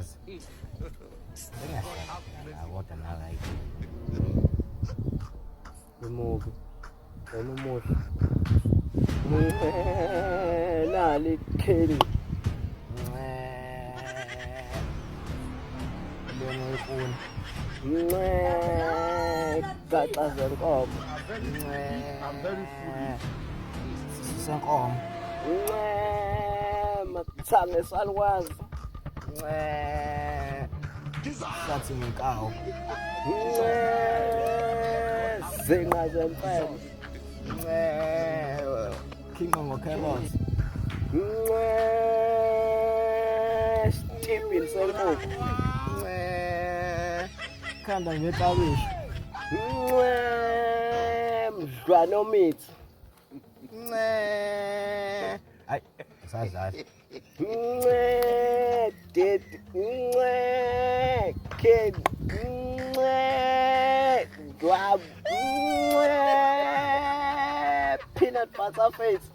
yazi sengahlala kodwa nala umubi wena umuhle nali kheli lona ifuni gaxa zenkomo senkomo mathanga esalukwazi sathi ngikawo zinga zemfene khinqa ngokherothi stipini senkukhu khanda ngetabishi mdlwane omithi hayi sadlala dead kid dwab peanut butter face